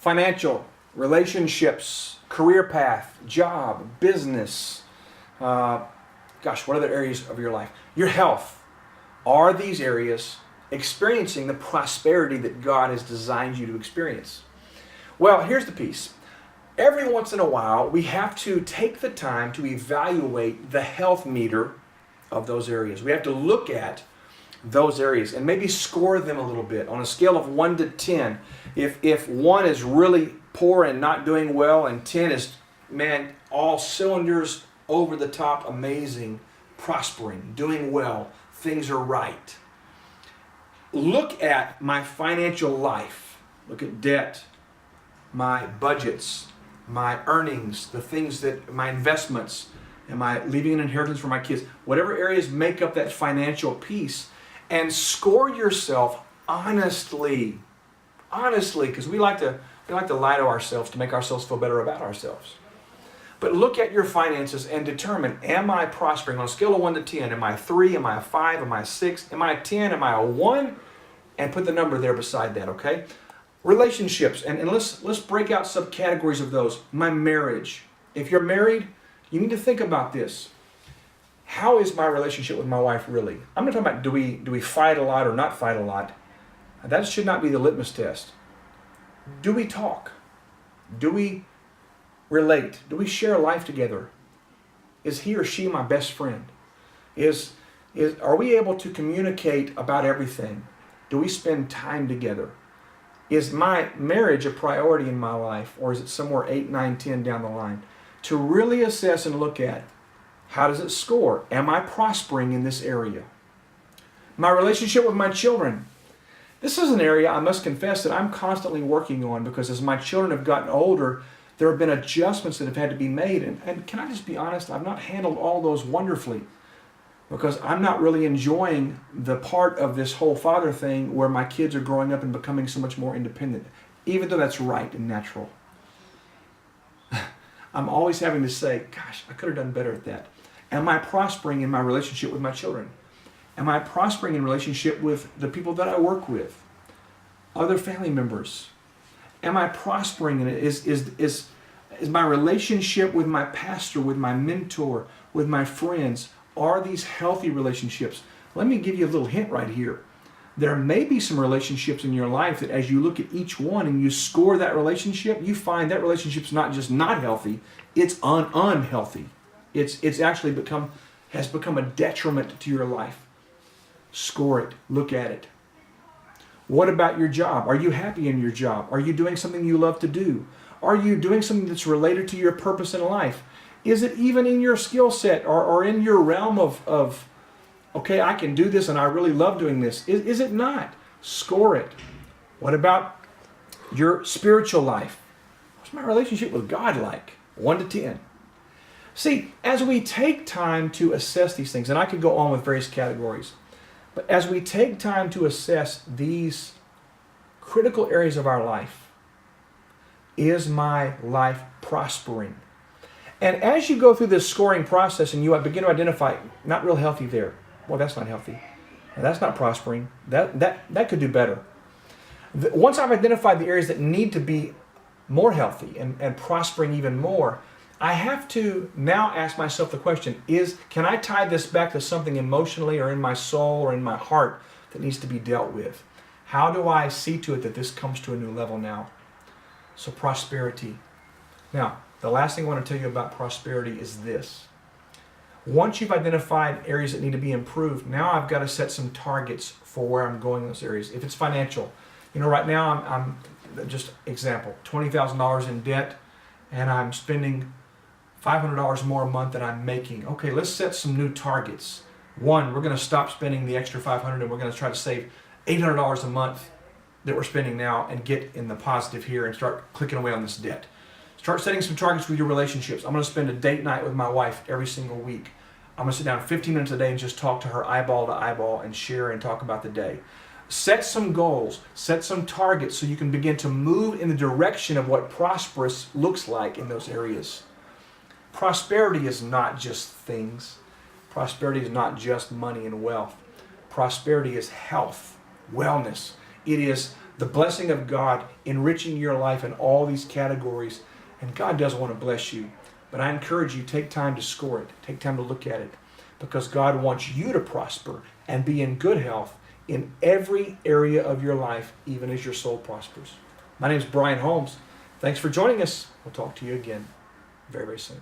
financial, relationships, career path, job, business. What other areas of your life? Your health. Are these areas experiencing the prosperity that God has designed you to experience? Well, here's the piece. Every once in a while, we have to take the time to evaluate the health meter of those areas. We have to look at those areas and maybe score them a little bit on a scale of 1 to 10. If 1 is really poor and not doing well, and 10 is, man, all cylinders over the top, amazing, prospering, doing well, things are right. Look at my financial life. Look at debt, my budgets, my earnings, the things that, my investments, am I leaving an inheritance for my kids? Whatever areas make up that financial piece, and score yourself honestly, because we like to lie to ourselves to make ourselves feel better about ourselves. But look at your finances and determine, am I prospering on a scale of 1 to 10? Am I 3? Am I a 5? Am I a 6? Am I a 10? Am I a 1? And put the number there beside that, okay? Relationships, and let's break out subcategories of those. My marriage. If you're married, you need to think about this. How is my relationship with my wife really? I'm not talking about do we fight a lot or not fight a lot. That should not be the litmus test. Do we talk? Do we relate? Do we share life together? Is he or she my best friend? Are we able to communicate about everything? Do we spend time together? Is my marriage a priority in my life, or is it somewhere 8, 9, 10 down the line? To really assess and look at, how does it score? Am I prospering in this area? My relationship with my children. This is an area I must confess that I'm constantly working on, because as my children have gotten older, there have been adjustments that have had to be made. And can I just be honest, I've not handled all those wonderfully, because I'm not really enjoying the part of this whole father thing where my kids are growing up and becoming so much more independent, even though that's right and natural. I'm always having to say, gosh, I could have done better at that. Am I prospering in my relationship with my children? Am I prospering in relationship with the people that I work with? Other family members? Am I prospering in it? Is my relationship with my pastor, with my mentor, with my friends, are these healthy relationships? Let me give you a little hint right here. There may be some relationships in your life that as you look at each one and you score that relationship, you find that relationship's not just not healthy, it's unhealthy. It's actually has become a detriment to your life. Score it. Look at it. What about your job? Are you happy in your job? Are you doing something you love to do? Are you doing something that's related to your purpose in life? Is it even in your skill set or in your realm of okay, I can do this and I really love doing this? Is it not? Score it. What about your spiritual life? What's my relationship with God like? 1 to 10. See, as we take time to assess these things, and I could go on with various categories, but as we take time to assess these critical areas of our life, is my life prospering? And as you go through this scoring process and you begin to identify, not real healthy there. Well, that's not healthy. That's not prospering. That could do better. Once I've identified the areas that need to be more healthy and prospering even more, I have to now ask myself the question, can I tie this back to something emotionally or in my soul or in my heart that needs to be dealt with? How do I see to it that this comes to a new level now? So prosperity. Now, the last thing I want to tell you about prosperity is this. Once you've identified areas that need to be improved, now I've got to set some targets for where I'm going in those areas. If it's financial, right now I'm just example, $20,000 in debt, and I'm spending $500 more a month than I'm making. Okay, let's set some new targets. One, we're going to stop spending the extra $500 and we're going to try to save $800 a month that we're spending now and get in the positive here and start clicking away on this debt. Start setting some targets with your relationships. I'm going to spend a date night with my wife every single week. I'm going to sit down 15 minutes a day and just talk to her eyeball to eyeball and share and talk about the day. Set some goals, set some targets so you can begin to move in the direction of what prosperous looks like in those areas. Prosperity is not just things. Prosperity is not just money and wealth. Prosperity is health, wellness. It is the blessing of God enriching your life in all these categories. And God does want to bless you. But I encourage you, take time to score it. Take time to look at it. Because God wants you to prosper and be in good health in every area of your life, even as your soul prospers. My name is Brian Holmes. Thanks for joining us. We'll talk to you again very, very soon.